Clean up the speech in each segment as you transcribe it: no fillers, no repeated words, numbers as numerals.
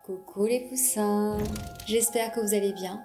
Coucou les poussins, j'espère que vous allez bien.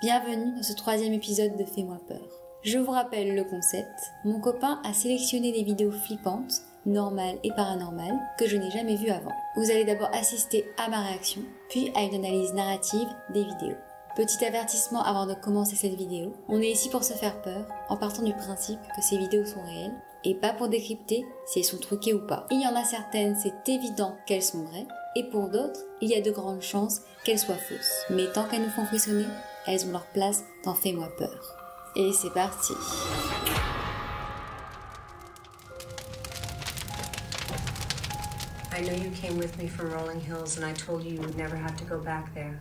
Bienvenue dans ce 3e épisode de Fais-moi peur. Je vous rappelle le concept, mon copain a sélectionné des vidéos flippantes, normales et paranormales que je n'ai jamais vues avant. Vous allez d'abord assister à ma réaction, puis à une analyse narrative des vidéos. Petit avertissement avant de commencer cette vidéo, on est ici pour se faire peur en partant du principe que ces vidéos sont réelles et pas pour décrypter si elles sont truquées ou pas. Il y en a certaines, c'est évident qu'elles sont vraies, et pour d'autres, il y a de grandes chances qu'elles soient fausses. Mais tant qu'elles nous font frissonner, elles ont leur place dans Fais-moi peur. Et c'est parti. I know you came with me from Rolling Hills and I told you you would never have to go back there.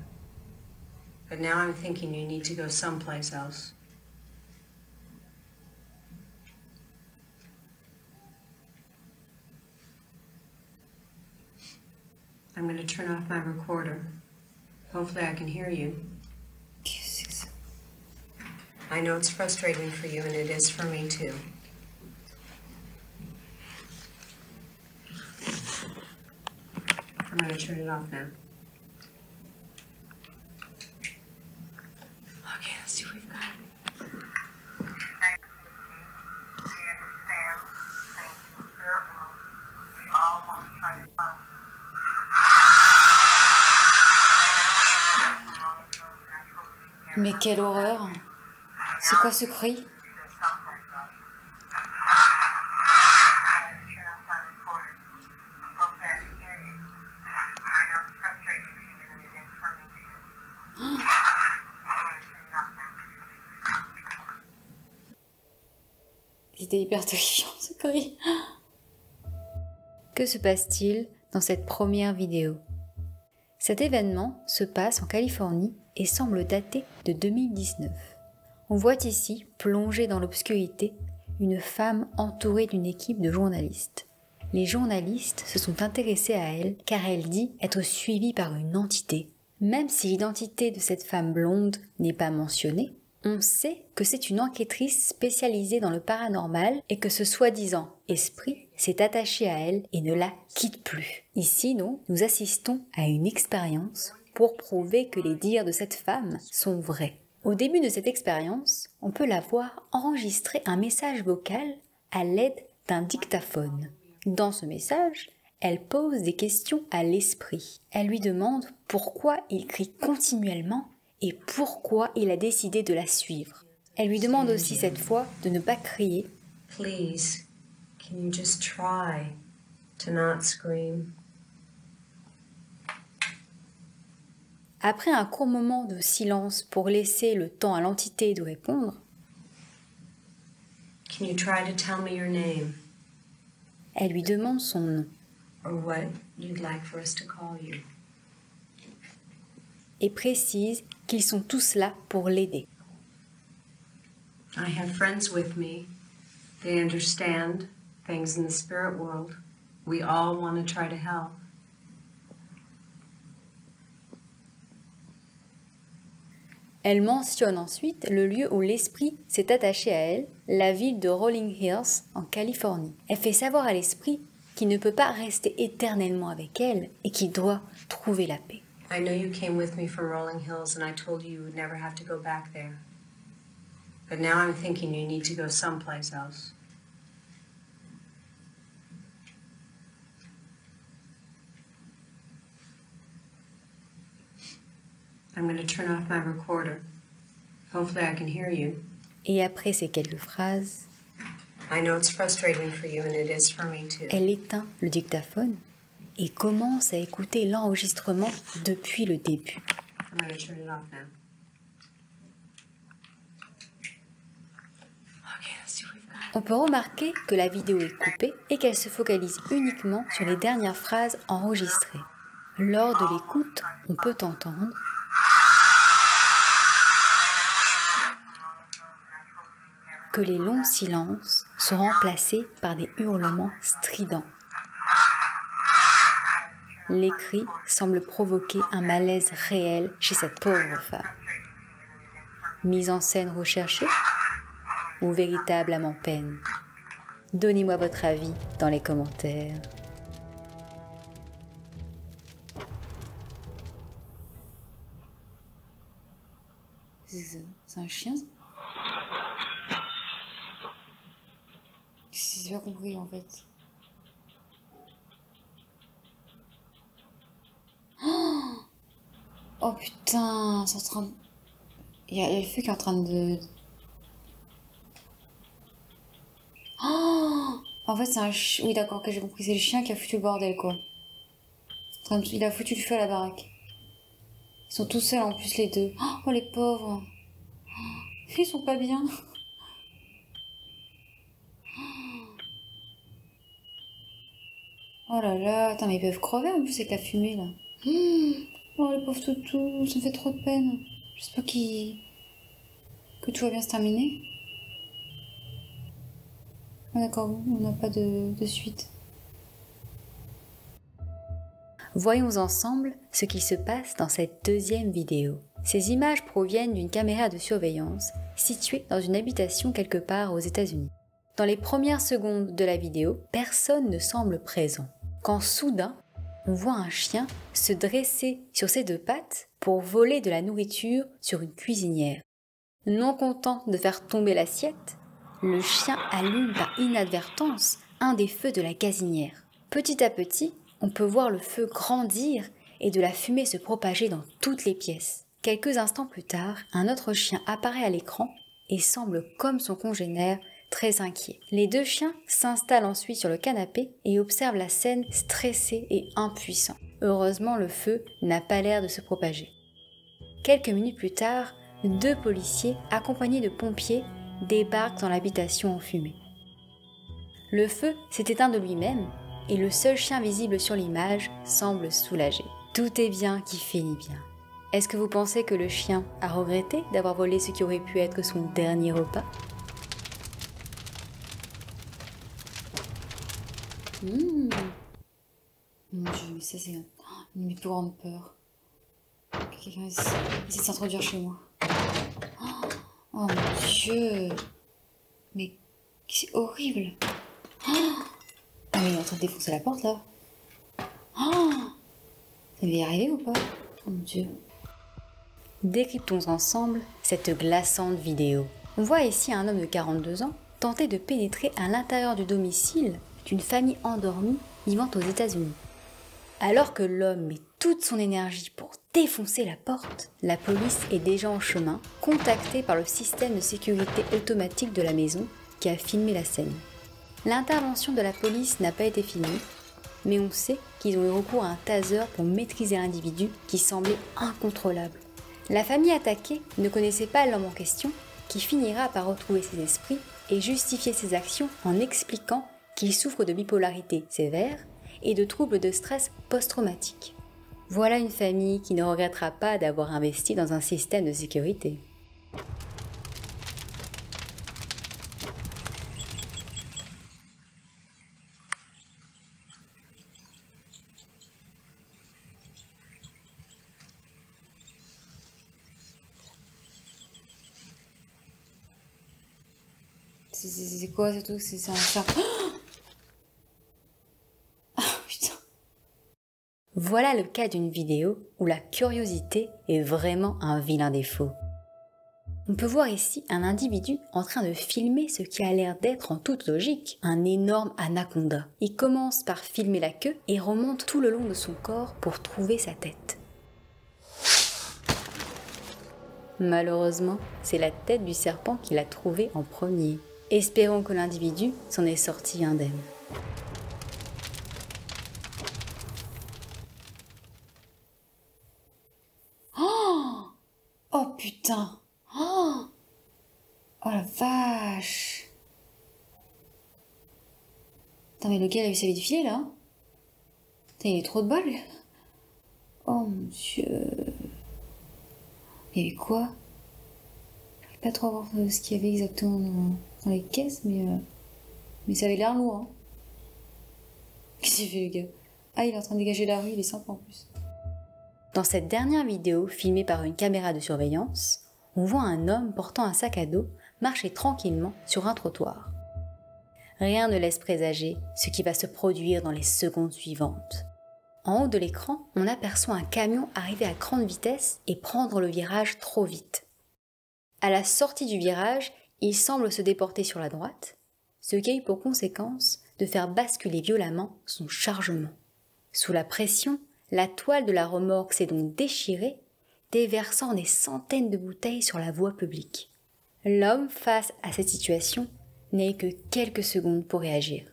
But now I'm thinking you need to go someplace else. I'm going to turn off my recorder. Hopefully I can hear you. Qu'est-ce que c'est? I know it's frustrating for you and it is for me too. I'm going to turn it off now. Okay, let's see what we've got. Mais quelle horreur! C'est quoi ce cri? C'était hyper terrifiant ce cri. Que se passe-t-il dans cette première vidéo? Cet événement se passe en Californie et semble dater de 2019. On voit ici, plongée dans l'obscurité, une femme entourée d'une équipe de journalistes. Les journalistes se sont intéressés à elle car elle dit être suivie par une entité. Même si l'identité de cette femme blonde n'est pas mentionnée, on sait que c'est une enquêtrice spécialisée dans le paranormal et que ce soi-disant esprit s'est attaché à elle et ne la quitte plus. Ici, nous assistons à une expérience pour prouver que les dires de cette femme sont vrais. Au début de cette expérience, on peut la voir enregistrer un message vocal à l'aide d'un dictaphone. Dans ce message, elle pose des questions à l'esprit. Elle lui demande pourquoi il crie continuellement et pourquoi il a décidé de la suivre. Elle lui demande aussi cette fois de ne pas crier. Please, can you just try to not scream? Après un court moment de silence pour laisser le temps à l'entité de répondre, Can you try to tell me your name elle lui demande son nom or what you'd like for us to call you? et précise qu'ils sont tous là pour l'aider. I have friends with me. They understand things in the spirit world. We all want to try to help. Elle mentionne ensuite le lieu où l'esprit s'est attaché à elle, la ville de Rolling Hills en Californie. Elle fait savoir à l'esprit qu'il ne peut pas rester éternellement avec elle et qu'il doit trouver la paix. I know you came with me from Rolling Hills and I told you you would never have to go back there. But now I'm thinking you need to go someplace else. I'm going to turn off my recorder. Hopefully I can hear you. Et après ces quelques phrases, I know it's frustrating for you and it is for me too. elle éteint le dictaphone et commence à écouter l'enregistrement depuis le début. I'm going to turn it off now. Okay, let's see what we've got. On peut remarquer que la vidéo est coupée et qu'elle se focalise uniquement sur les dernières phrases enregistrées. Lors de l'écoute, on peut entendre que les longs silences sont remplacés par des hurlements stridents. Les cris semblent provoquer un malaise réel chez cette pauvre femme. Mise en scène recherchée ou véritablement peine? Donnez-moi votre avis dans les commentaires. C'est un chien? J'ai pas compris en fait. Oh putain, c'est en train de... Il y a le feu qui est en train de... Oh, en fait c'est un chien... Oui d'accord, ok, j'ai compris, c'est le chien qui a foutu le bordel quoi. Il a foutu le feu à la baraque. Ils sont tous seuls en plus les deux. Oh les pauvres. Ils sont pas bien. Oh là là, attends mais ils peuvent crever en plus avec la fumée là. Oh les pauvres toutous, ça me fait trop de peine. J'espère que tout va bien se terminer. Ah d'accord, on n'a pas de suite. Voyons ensemble ce qui se passe dans cette deuxième vidéo. Ces images proviennent d'une caméra de surveillance située dans une habitation quelque part aux États-Unis. Dans les premières secondes de la vidéo, personne ne semble présent. Quand soudain, on voit un chien se dresser sur ses deux pattes pour voler de la nourriture sur une cuisinière. Non content de faire tomber l'assiette, le chien allume par inadvertance un des feux de la gazinière. Petit à petit, on peut voir le feu grandir et de la fumée se propager dans toutes les pièces. Quelques instants plus tard, un autre chien apparaît à l'écran et semble, comme son congénère, très inquiet. Les deux chiens s'installent ensuite sur le canapé et observent la scène stressés et impuissants. Heureusement, le feu n'a pas l'air de se propager. Quelques minutes plus tard, deux policiers, accompagnés de pompiers, débarquent dans l'habitation enfumée. Le feu s'est éteint de lui-même et le seul chien visible sur l'image semble soulagé. Tout est bien qui finit bien. Est-ce que vous pensez que le chien a regretté d'avoir volé ce qui aurait pu être son dernier repas? Mon Dieu, mais ça c'est une de mes plus grandes peurs. Quelqu'un essaie de s'introduire chez moi. Oh mon Dieu! Mais c'est horrible! Ah mais il est en train de défoncer la porte là! Ça va y arriver ou pas? Oh mon Dieu! Décryptons ensemble cette glaçante vidéo. On voit ici un homme de 42 ans tenter de pénétrer à l'intérieur du domicile d'une famille endormie vivant aux États-Unis. Alors que l'homme met toute son énergie pour défoncer la porte, la police est déjà en chemin, contactée par le système de sécurité automatique de la maison qui a filmé la scène. L'intervention de la police n'a pas été filmée, mais on sait qu'ils ont eu recours à un taser pour maîtriser l'individu qui semblait incontrôlable. La famille attaquée ne connaissait pas l'homme en question, qui finira par retrouver ses esprits et justifier ses actions en expliquant qu'il souffre de bipolarité sévère et de troubles de stress post-traumatique. Voilà une famille qui ne regrettera pas d'avoir investi dans un système de sécurité. C'est quoi ce truc? C'est un chat. Ah putain. Voilà le cas d'une vidéo où la curiosité est vraiment un vilain défaut. On peut voir ici un individu en train de filmer ce qui a l'air d'être en toute logique un énorme anaconda. Il commence par filmer la queue et remonte tout le long de son corps pour trouver sa tête. Malheureusement, c'est la tête du serpent qu'il a trouvée en premier. Espérons que l'individu s'en est sorti indemne. Oh putain! Oh la vache! Attends, mais le gars il a eu sa vie de filet là? Putain, il est trop de bol! Oh mon Dieu! Il y avait quoi? J'arrive pas trop à voir ce qu'il y avait exactement dans les caisses, mais ça avait l'air lourd. Hein. Qu'est-ce qu'il fait le gars? Ah, il est en train de dégager la rue, il est sympa en plus. Dans cette dernière vidéo, filmée par une caméra de surveillance, on voit un homme portant un sac à dos marcher tranquillement sur un trottoir. Rien ne laisse présager ce qui va se produire dans les secondes suivantes. En haut de l'écran, on aperçoit un camion arriver à grande vitesse et prendre le virage trop vite. À la sortie du virage, il semble se déporter sur la droite, ce qui a eu pour conséquence de faire basculer violemment son chargement. Sous la pression, la toile de la remorque s'est donc déchirée, déversant des centaines de bouteilles sur la voie publique. L'homme, face à cette situation, n'a eu que quelques secondes pour réagir.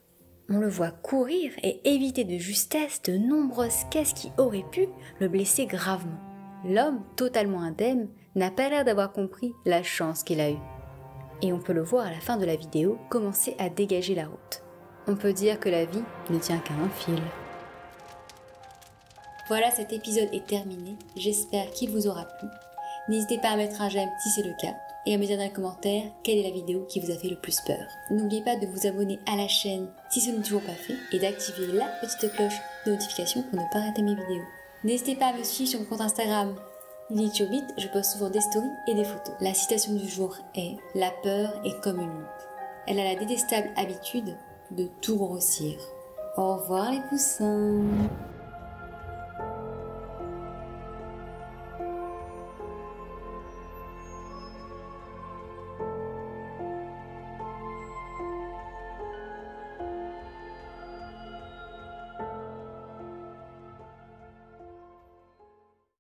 On le voit courir et éviter de justesse de nombreuses caisses qui auraient pu le blesser gravement. L'homme, totalement indemne, n'a pas l'air d'avoir compris la chance qu'il a eue. Et on peut le voir à la fin de la vidéo commencer à dégager la route. On peut dire que la vie ne tient qu'à un fil. Voilà, cet épisode est terminé. J'espère qu'il vous aura plu. N'hésitez pas à mettre un j'aime si c'est le cas et à me dire dans les commentaires quelle est la vidéo qui vous a fait le plus peur. N'oubliez pas de vous abonner à la chaîne si ce n'est toujours pas fait et d'activer la petite cloche de notification pour ne pas rater mes vidéos. N'hésitez pas à me suivre sur mon compte Instagram LilyChobit, je poste souvent des stories et des photos. La citation du jour est « La peur est comme une loupe. Elle a la détestable habitude de tout grossir. » Au revoir les poussins.